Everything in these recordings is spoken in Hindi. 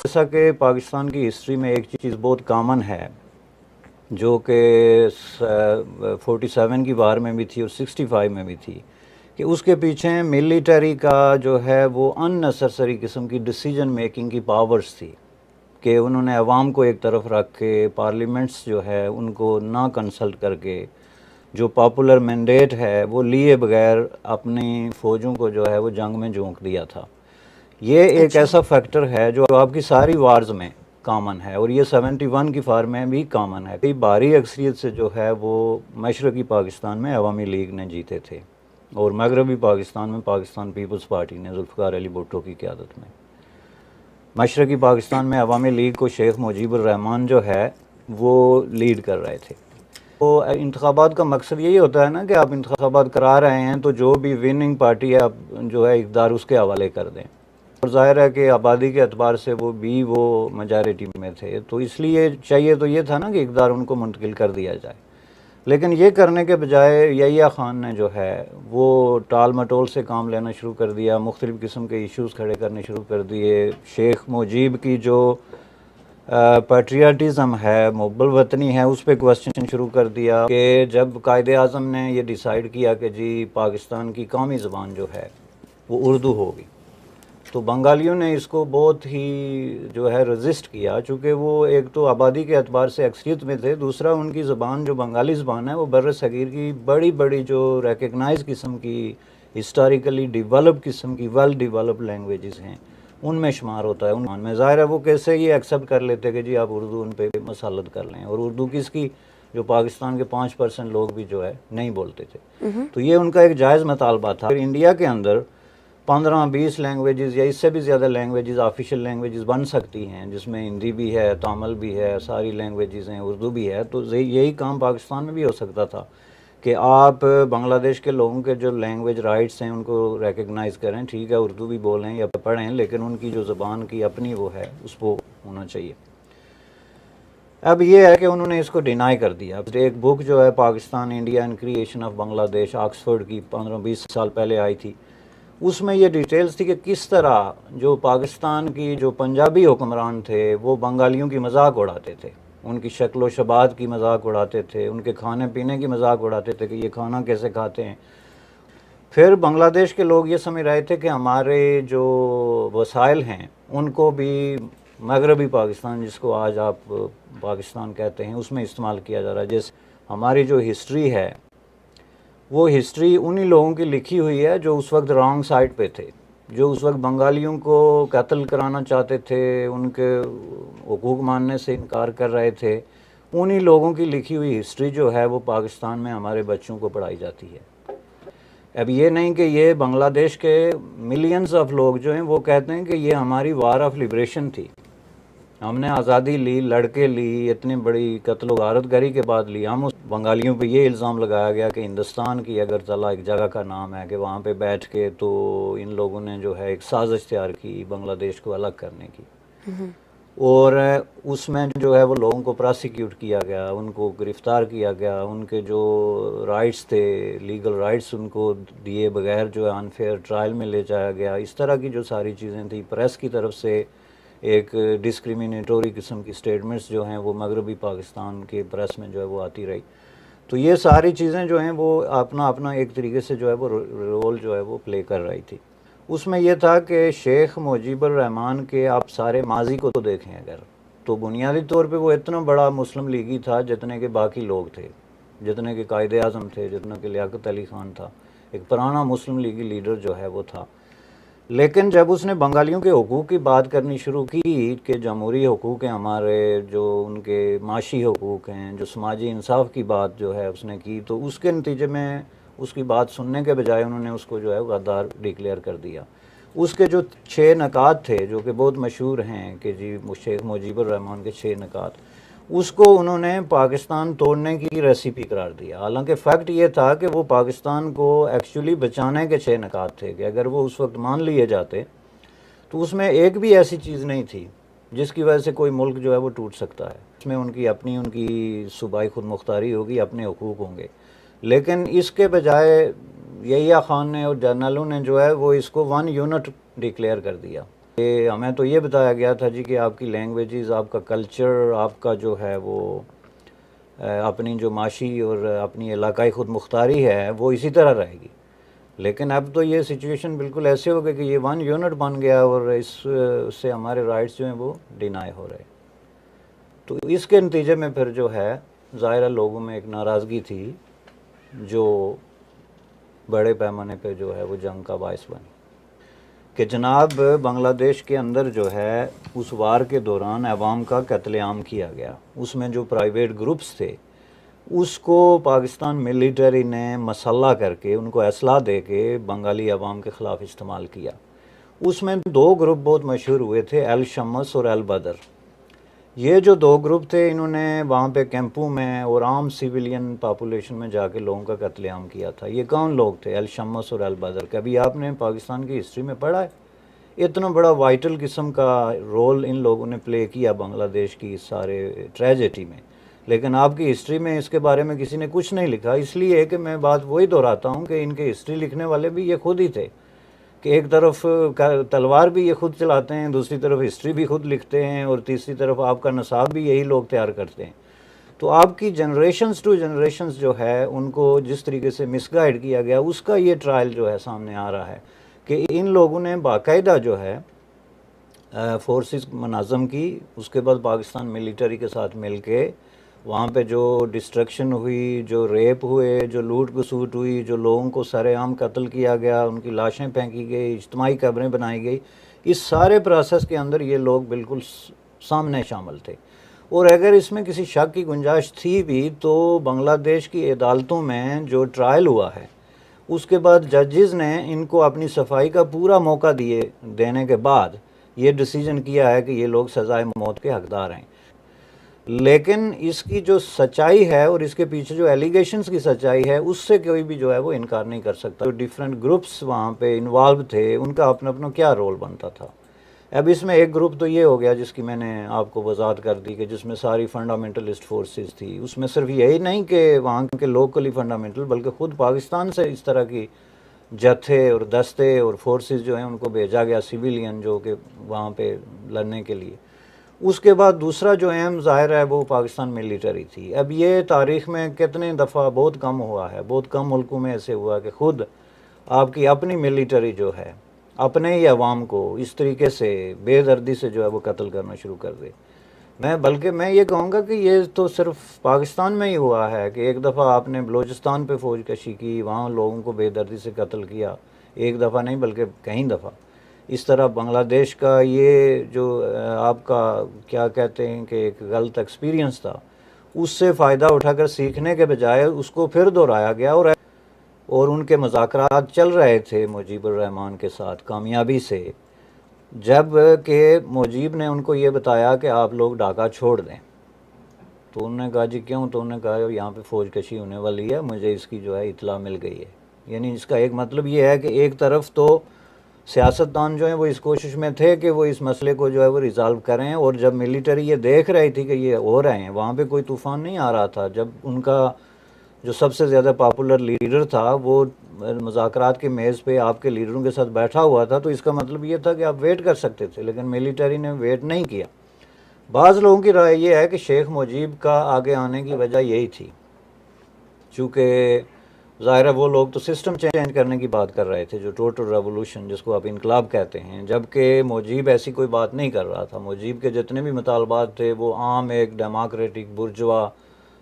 जैसा कि पाकिस्तान की हिस्ट्री में एक चीज़ बहुत कॉमन है, जो कि 47 की वार में भी थी और 65 में भी थी, कि उसके पीछे मिलिटरी का जो है वो अननेसेसरी किस्म की डिसीजन मेकिंग की पावर्स थी, कि उन्होंने अवाम को एक तरफ रख के पार्लियामेंट्स जो है उनको ना कंसल्ट करके जो पॉपुलर मैंडेट है वो लिए बगैर अपनी फ़ौजों को जो है वो जंग में झोंक दिया था। ये एक अच्छा। ऐसा फैक्टर है जो आपकी सारी वार्स में कॉमन है, और ये 71 की फार में भी कॉमन है। कई भारी अक्सरियत से जो है वो मशरक़ी पाकिस्तान में अवामी लीग ने जीते थे, और मगरबी पाकिस्तान में पाकिस्तान पीपल्स पार्टी ने जुल्फ़िकार अली भुट्टो की क़यादत में। मशरक़ी पाकिस्तान में अवामी लीग को शेख मुजीबुर रहमान जो है वो लीड कर रहे थे। तो इंतखाबात का मकसद यही होता है ना कि आप इंतखाबात करा रहे हैं तो जो भी विनिंग पार्टी है आप जो है इक़्तिदार उसके हवाले कर दें, और ज़ाहिर है कि आबादी के अतबार से वो मेजॉरिटी में थे, तो इसलिए चाहिए तो ये था ना कि इक़्तिदार उनको मुंतकिल कर दिया जाए। लेकिन ये करने के बजाय यहिया ख़ान ने जो है वो टाल मटोल से काम लेना शुरू कर दिया, मुख्तलिफ़ किस्म के इश्यूज़ खड़े करने शुरू कर दिए। शेख मुजीब की जो पैट्रियाटिज़म है, मुहब्बत वतनी है, उस पर क्वेश्चन शुरू कर दिया कि जब कायदे आज़म ने ये डिसाइड किया कि जी पाकिस्तान की कौमी ज़बान जो है वो उर्दू होगी, तो बंगालियों ने इसको बहुत ही जो है रजिस्ट किया, चूँकि वो एक तो आबादी के अतबार से अक्सरियत में थे, दूसरा उनकी ज़बान जो बंगाली ज़बान है वो बर्र सगीर की बड़ी बड़ी जो रिकग्नाइज किस्म की हिस्टोरिकली डिवेलप किस्म की वेल डिवेलप लैंग्वेजेस हैं उनमें शुमार होता है। उनमें ज़ाहिर है वो कैसे ये एक्सेप्ट कर लेते कि जी आप उर्दू उन पर मसालत कर लें, और उर्दू किसकी, जो पाकिस्तान के 5% लोग भी जो है नहीं बोलते थे। तो ये उनका एक जायज़ मुतालबा था। इंडिया के अंदर 15-20 लैंग्वेजेस या इससे भी ज़्यादा लैंग्वेजेस ऑफिशियल लैंग्वेजेस बन सकती हैं, जिसमें हिंदी भी है, तमिल भी है, सारी लैंग्वेजेस हैं, उर्दू भी है। तो यही काम पाकिस्तान में भी हो सकता था कि आप बांग्लादेश के लोगों के जो लैंग्वेज राइट्स हैं उनको रिकग्नाइज़ करें, ठीक है उर्दू भी बोलें या पढ़ें, लेकिन उनकी जो ज़बान की अपनी वो है उसको होना चाहिए। अब ये है कि उन्होंने इसको डिनाई कर दिया। एक बुक जो है Pakistan India and creation of Bangladesh, Oxford की 15-20 साल पहले आई थी, उसमें ये डिटेल्स थी कि किस तरह जो पाकिस्तान की जो पंजाबी हुक्मरान थे वो बंगालियों की मजाक उड़ाते थे, उनकी शक्ल व शबात की मजाक उड़ाते थे, उनके खाने पीने की मजाक उड़ाते थे कि ये खाना कैसे खाते हैं। फिर बांग्लादेश के लोग ये समझ रहे थे कि हमारे जो वसाइल हैं उनको भी मगरबी पाकिस्तान, जिसको आज आप पाकिस्तान कहते हैं, उसमें इस्तेमाल किया जा रहा है। जैसे हमारी जो हिस्ट्री है वो हिस्ट्री उन्हीं लोगों की लिखी हुई है जो उस वक्त रॉन्ग साइड पे थे, जो उस वक्त बंगालियों को कत्ल कराना चाहते थे, उनके हुकूक मानने से इनकार कर रहे थे। उन्हीं लोगों की लिखी हुई हिस्ट्री जो है वो पाकिस्तान में हमारे बच्चों को पढ़ाई जाती है। अब ये नहीं कि ये बांग्लादेश के मिलियंस ऑफ लोग जो हैं वो कहते हैं कि ये हमारी वार ऑफ लिबरेशन थी, हमने आज़ादी ली, लड़के ली, इतनी बड़ी कत्ल गारत गरी के बाद ली। हम उस बंगालियों पे ये इल्ज़ाम लगाया गया कि हिंदुस्तान की अगरतला एक जगह का नाम है, कि वहाँ पे बैठ के तो इन लोगों ने जो है एक साजिश तैयार की बांग्लादेश को अलग करने की, और उसमें जो है वो लोगों को प्रोसिक्यूट किया गया, उनको गिरफ़्तार किया गया, उनके जो राइट्स थे, लीगल राइट्स उनको दिए बगैर जो है अनफेयर ट्रायल में ले जाया गया। इस तरह की जो सारी चीज़ें थी, प्रेस की तरफ से एक डिस्क्रिमिनेटरी किस्म की स्टेटमेंट्स जो हैं वो मगरबी पाकिस्तान के प्रेस में जो है वो आती रही। तो ये सारी चीज़ें जो हैं वो अपना अपना एक तरीके से जो है वो रोल जो है वो प्ले कर रही थी। उसमें यह था कि शेख मुजीबुर रहमान के आप सारे माजी को तो देखें अगर, तो बुनियादी तौर पे वो इतना बड़ा मुस्लिम लीगी था जितने के बाकी लोग थे, जितने के कायदे आज़म थे, जितना के लियाकत अली ख़ान था, एक पुराना मुस्लिम लीगी लीडर जो है वो था। लेकिन जब उसने बंगालियों के हुकूक की बात करनी शुरू की कि जमहूरी हुकूक हैं हमारे, जो उनके माशी हुकूक हैं, जो समाजी इंसाफ की बात जो है उसने की, तो उसके नतीजे में उसकी बात सुनने के बजाय उन्होंने उसको जो है गद्दार डिक्लेयर कर दिया। उसके जो 6 नकात थे जो कि बहुत मशहूर हैं कि जी शेख मुजीबुर रहमान के 6 नकात, उसको उन्होंने पाकिस्तान तोड़ने की रेसिपी करार दिया। हालांकि फ़ैक्ट ये था कि वो पाकिस्तान को एक्चुअली बचाने के 6 नकात थे, कि अगर वो उस वक्त मान लिए जाते तो उसमें एक भी ऐसी चीज़ नहीं थी जिसकी वजह से कोई मुल्क जो है वो टूट सकता है। इसमें उनकी सूबाई खुद मुख्तारी होगी, अपने हुकूक होंगे। लेकिन इसके बजाय यहिया ख़ान ने और जनरलों ने जो है वो इसको 1 यूनिट डिक्लेयर कर दिया कि हमें तो ये बताया गया था जी कि आपकी लैंग्वेजेस, आपका कल्चर, आपका जो है वो अपनी जो माशी और अपनी इलाकाई खुद मुख्तारी है वो इसी तरह रहेगी। लेकिन अब तो ये सिचुएशन बिल्कुल ऐसे हो गए कि ये वन यूनिट बन गया और इससे हमारे राइट्स जो हैं वो डिनाई हो रहे। तो इसके नतीजे में फिर जो है ज़ाहिर लोगों में एक नाराज़गी थी जो बड़े पैमाने पे जो है वो जंग का बायस बनी कि जनाब बांग्लादेश के अंदर जो है उस वार के दौरान अवाम का कत्लेआम किया गया। उसमें जो प्राइवेट ग्रुप्स थे उसको पाकिस्तान मिलिटरी ने मसल्ला करके उनको असला दे के बंगाली अवाम के ख़िलाफ़ इस्तेमाल किया। उसमें दो ग्रुप बहुत मशहूर हुए थे, अल शम्स और अल बदर। ये जो दो ग्रुप थे इन्होंने वहाँ पे कैंपों में और आम सिविलियन पॉपुलेशन में जाके लोगों का कत्लेआम किया था। ये कौन लोग थे? अल शम्स और अल बदर। कभी आपने पाकिस्तान की हिस्ट्री में पढ़ा है? इतना बड़ा वाइटल किस्म का रोल इन लोगों ने प्ले किया बांग्लादेश की इस सारे ट्रेजेडी में, लेकिन आपकी हिस्ट्री में इसके बारे में किसी ने कुछ नहीं लिखा। इसलिए कि मैं बात वही दोहराता हूँ कि इनके हिस्ट्री लिखने वाले भी ये खुद ही थे कि एक तरफ तलवार भी ये खुद चलाते हैं, दूसरी तरफ हिस्ट्री भी खुद लिखते हैं, और तीसरी तरफ आपका नसाब भी यही लोग तैयार करते हैं। तो आपकी जनरेशन्स टू जनरेशन्स जो है उनको जिस तरीके से मिसगाइड किया गया उसका ये ट्रायल जो है सामने आ रहा है कि इन लोगों ने बाकायदा जो है फोर्सेस मुनाज़म की। उसके बाद पाकिस्तान मिलिटरी के साथ मिल के वहाँ पे जो डिस्ट्रक्शन हुई, जो रेप हुए, जो लूट खसूट हुई, जो लोगों को सरेआम कत्ल किया गया, उनकी लाशें फेंकी गई, इज्तिमाई कब्रें बनाई गई, इस सारे प्रोसेस के अंदर ये लोग बिल्कुल सामने शामिल थे। और अगर इसमें किसी शक की गुंजाइश थी भी तो बांग्लादेश की अदालतों में जो ट्रायल हुआ है उसके बाद जजेस ने इनको अपनी सफाई का पूरा मौका देने के बाद ये डिसीजन किया है कि ये लोग सज़ाए मौत के हकदार हैं। लेकिन इसकी जो सच्चाई है और इसके पीछे जो एलिगेशंस की सच्चाई है उससे कोई भी जो है वो इनकार नहीं कर सकता। जो डिफरेंट ग्रुप्स वहाँ पे इन्वॉल्व थे उनका अपना अपना क्या रोल बनता था। अब इसमें एक ग्रुप तो ये हो गया जिसकी मैंने आपको वजाहत कर दी कि जिसमें सारी फंडामेंटलिस्ट फोर्सेस थी। उसमें सिर्फ यही नहीं कि वहाँ के लोकली फंडामेंटल, बल्कि ख़ुद पाकिस्तान से इस तरह की जत्थे और दस्ते और फोर्सेस जो हैं उनको भेजा गया, सिविलियन जो कि वहाँ पे लड़ने के लिए। उसके बाद दूसरा जो अहम ज़ाहिर है वो पाकिस्तान मिलिटरी थी। अब ये तारीख़ में कितने दफ़ा बहुत कम हुआ है, बहुत कम मुल्कों में ऐसे हुआ कि ख़ुद आपकी अपनी मिलिटरी जो है अपने ही अवाम को इस तरीके से बेदर्दी से जो है वो कत्ल करना शुरू कर दे। बल्कि मैं ये कहूँगा कि ये तो सिर्फ पाकिस्तान में ही हुआ है कि एक दफ़ा आपने बलूचिस्तान पे फ़ौज कशी की, वहाँ लोगों को बेदर्दी से कत्ल किया, एक दफ़ा नहीं बल्कि कई दफ़ा। इस तरह बांग्लादेश का ये जो आपका क्या कहते हैं कि एक गलत एक्सपीरियंस था उससे फ़ायदा उठाकर सीखने के बजाय उसको फिर दोहराया गया और उनके मुज़ाकरात चल रहे थे मुजीबुर रहमान के साथ कामयाबी से, जब कि मुजीब ने उनको ये बताया कि आप लोग ढाका छोड़ दें। तो उन्होंने कहा जी क्यों? तो उन्होंने कहा यहाँ पे फ़ौज कशी होने वाली है, मुझे इसकी जो है इत्तला मिल गई है। यानी इसका एक मतलब ये है कि एक तरफ तो सियासतदान जो हैं वो इस कोशिश में थे कि वो इस मसले को जो है वो रिज़ॉल्व करें, और जब मिलिटरी ये देख रही थी कि ये हो रहे हैं, वहाँ पे कोई तूफ़ान नहीं आ रहा था। जब उनका जो सबसे ज़्यादा पॉपुलर लीडर था वो मुज़ाकरात के मेज़ पे आपके लीडरों के साथ बैठा हुआ था, तो इसका मतलब ये था कि आप वेट कर सकते थे, लेकिन मिलिटरी ने वेट नहीं किया। बाज़ लोगों की राय ये है कि शेख मुजीब का आगे आने की वजह यही थी, चूँकि ज़ाहिर है वो लोग तो सिस्टम चेंज करने की बात कर रहे थे, जो टोटल रेवोल्यूशन जिसको आप इनकलाब कहते हैं, जबकि मुजीब ऐसी कोई बात नहीं कर रहा था। मुजीब के जितने भी मुतालबात थे वो आम एक डेमोक्रेटिक बुर्जुआ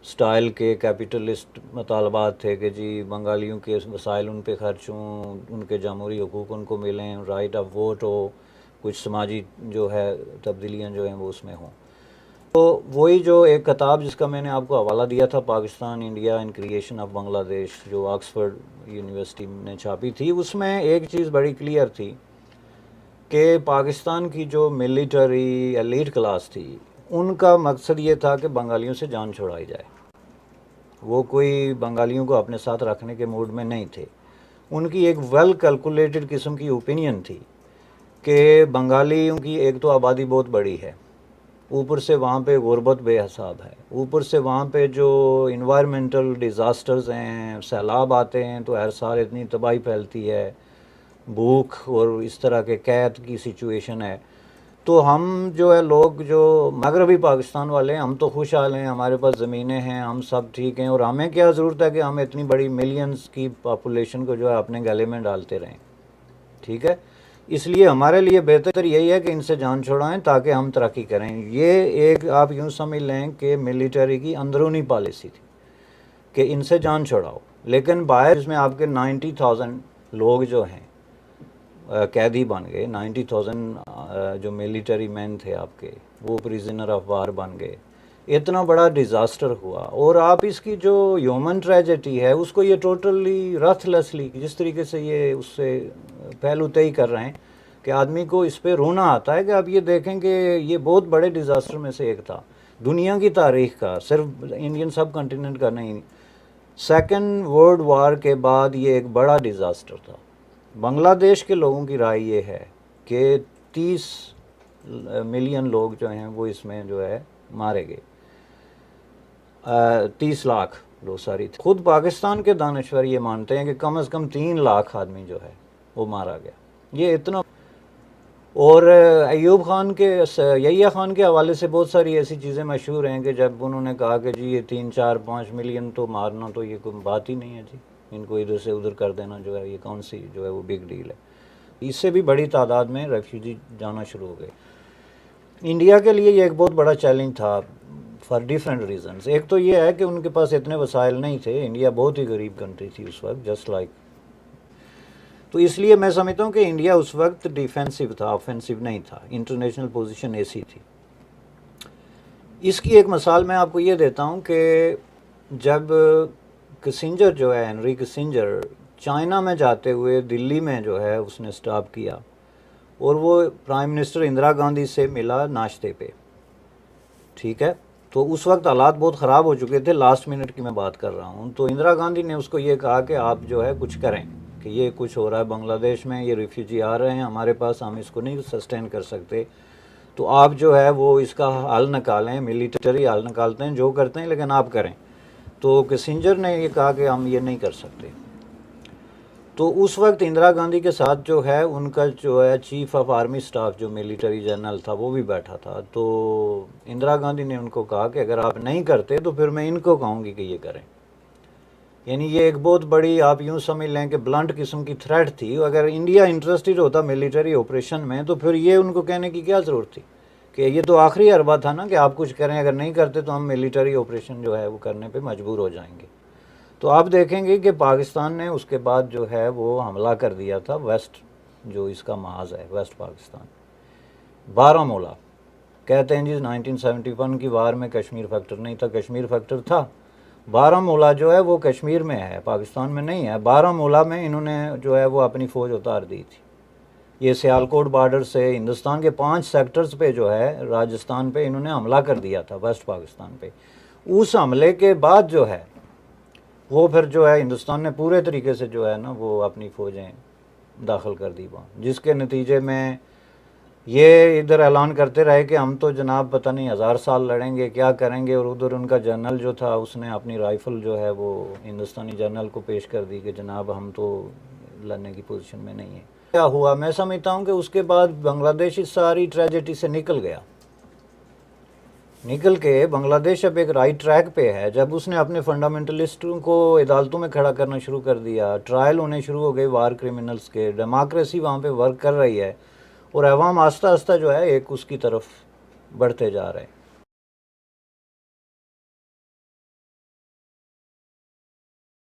स्टाइल के कैपिटलिस्ट मुतालबात थे कि जी बंगालियों के वसाइल उन पे खर्च हों, उनके जमहूरी हकूक़ उनको मिलें, राइट ऑफ वोट हो, कुछ समाजी जो है तब्दीलियाँ जो हैं वो उसमें हों। तो वही जो एक किताब जिसका मैंने आपको हवाला दिया था, Pakistan India in creation of Bangladesh, जो ऑक्सफोर्ड यूनिवर्सिटी ने छापी थी, उसमें एक चीज़ बड़ी क्लियर थी कि पाकिस्तान की जो मिलिटरी एलीट क्लास थी उनका मकसद ये था कि बंगालियों से जान छुड़ाई जाए। वो कोई बंगालियों को अपने साथ रखने के मूड में नहीं थे। उनकी एक वेल कैलकुलेटेड किस्म की ओपिनियन थी कि बंगालियों की एक तो आबादी बहुत बड़ी है, ऊपर से वहाँ पे गुर्बत बेहिसाब है, ऊपर से वहाँ पे जो इन्वायरमेंटल डिज़ास्टर्स हैं, सैलाब आते हैं तो हर साल इतनी तबाही फैलती है, भूख और इस तरह के कैद की सिचुएशन है, तो हम जो है लोग जो मगरबी पाकिस्तान वाले हैं, हम तो खुशहाल हैं, हमारे पास ज़मीनें हैं, हम सब ठीक हैं, और हमें क्या ज़रूरत है कि हम इतनी बड़ी मिलियंस की पॉपुलेशन को जो है अपने गले में डालते रहें। ठीक है, इसलिए हमारे लिए बेहतर यही है कि इनसे जान छुड़ाएं ताकि हम तरक्की करें। ये एक आप यूँ समझ लें कि मिलिट्री की अंदरूनी पॉलिसी थी कि इनसे जान छुड़ाओ, लेकिन बाहर इसमें आपके 90,000 लोग जो हैं कैदी बन गए, 90,000 जो मिलिट्री मैन थे आपके, वो प्रिजनर ऑफ वार बन गए। इतना बड़ा डिज़ास्टर हुआ, और आप इसकी जो ह्यूमन ट्रेजेडी है उसको ये टोटली रथलेसली जिस तरीके से ये उससे पहलू तय कर रहे हैं कि आदमी को इस पे रोना आता है कि आप ये देखें कि ये बहुत बड़े डिज़ास्टर में से एक था दुनिया की तारीख का, सिर्फ इंडियन सब कॉन्टिनेंट का नहीं। सेकेंड वर्ल्ड वार के बाद ये एक बड़ा डिज़ास्टर था। बांग्लादेश के लोगों की राय ये है कि 30 मिलियन लोग जो हैं वो इसमें जो है मारे गए, 30 लाख लोग सारी। खुद पाकिस्तान के दानश्वर ये मानते हैं कि कम से कम 3 लाख आदमी जो है वो मारा गया। ये इतना, और अयूब खान के, यहिया खान के हवाले से बहुत सारी ऐसी चीज़ें मशहूर हैं कि जब उन्होंने कहा कि जी ये 3, 4, 5 मिलियन तो मारना तो ये कोई बात ही नहीं है जी, इनको इधर से उधर कर देना जो है ये कौन सी जो है वो बिग डील है। इससे भी बड़ी तादाद में रेफ्यूजी जाना शुरू हो गए। इंडिया के लिए ये एक बहुत बड़ा चैलेंज था फॉर डिफरेंट रीजंस। एक तो ये है कि उनके पास इतने वसाइल नहीं थे, इंडिया बहुत ही गरीब कंट्री थी उस वक्त, जस्ट लाइक, तो इसलिए मैं समझता हूँ कि इंडिया उस वक्त डिफेंसिव था, ऑफेंसिव नहीं था, इंटरनेशनल पोजीशन ऐसी थी। इसकी एक मिसाल मैं आपको ये देता हूँ कि जब किसिंजर जो है, हेनरी किसिंजर, चाइना में जाते हुए दिल्ली में जो है उसने स्टॉप किया और वो प्राइम मिनिस्टर इंदिरा गांधी से मिला नाश्ते पे। ठीक है, तो उस वक्त हालात बहुत ख़राब हो चुके थे, लास्ट मिनट की मैं बात कर रहा हूँ। तो इंदिरा गांधी ने उसको ये कहा कि आप जो है कुछ करें कि ये कुछ हो रहा है बांग्लादेश में, ये रिफ्यूजी आ रहे हैं हमारे पास, हम इसको नहीं सस्टेन कर सकते, तो आप जो है वो इसका हल निकालें, मिलिट्री हल निकालते हैं जो करते हैं, लेकिन आप करें। तो किसिंजर ने ये कहा कि हम ये नहीं कर सकते। तो उस वक्त इंदिरा गांधी के साथ जो है उनका जो है चीफ ऑफ आर्मी स्टाफ जो मिलिट्री जनरल था वो भी बैठा था। तो इंदिरा गांधी ने उनको कहा कि अगर आप नहीं करते तो फिर मैं इनको कहूँगी कि ये करें। यानी ये एक बहुत बड़ी, आप यूँ समझ लें कि ब्लंट किस्म की थ्रेट थी। अगर इंडिया इंटरेस्टेड होता मिलिट्री ऑपरेशन में तो फिर ये उनको कहने की क्या ज़रूरत थी कि ये तो आखिरी अरबा था ना कि आप कुछ करें, अगर नहीं करते तो हम मिलिट्री ऑपरेशन जो है वो करने पे मजबूर हो जाएंगे। तो आप देखेंगे कि पाकिस्तान ने उसके बाद जो है वो हमला कर दिया था वेस्ट, जो इसका महाज है वेस्ट पाकिस्तान, बारामूला। कहते हैं जी 1971 की वार में कश्मीर फैक्टर नहीं था, कश्मीर फैक्टर था। बारामूला जो है वो कश्मीर में है, पाकिस्तान में नहीं है। बारामूला में इन्होंने जो है वो अपनी फ़ौज उतार दी थी। ये सियालकोट बॉर्डर से हिंदुस्तान के 5 सेक्टर्स पे जो है राजस्थान पे इन्होंने हमला कर दिया था, वेस्ट पाकिस्तान पे। उस हमले के बाद जो है वो फिर जो है हिंदुस्तान ने पूरे तरीके से जो है ना वो अपनी फ़ौजें दाखिल कर दी वहाँ, जिसके नतीजे में ये इधर ऐलान करते रहे कि हम तो जनाब पता नहीं 1000 साल लड़ेंगे, क्या करेंगे, और उधर उनका जनरल जो था उसने अपनी राइफ़ल जो है वो हिंदुस्तानी जनरल को पेश कर दी कि जनाब हम तो लड़ने की पोजीशन में नहीं है। क्या हुआ, मैं समझता हूँ कि उसके बाद बांग्लादेश इस सारी ट्रेजेडी से निकल गया, निकल के बांग्लादेश अब एक राइट ट्रैक पे है। जब उसने अपने फंडामेंटलिस्टों को अदालतों में खड़ा करना शुरू कर दिया, ट्रायल होने शुरू हो गए वार क्रिमिनल्स के, डेमोक्रेसी वहाँ पे वर्क कर रही है, और अवाम आस्ता आस्ता जो है एक उसकी तरफ बढ़ते जा रहे हैं।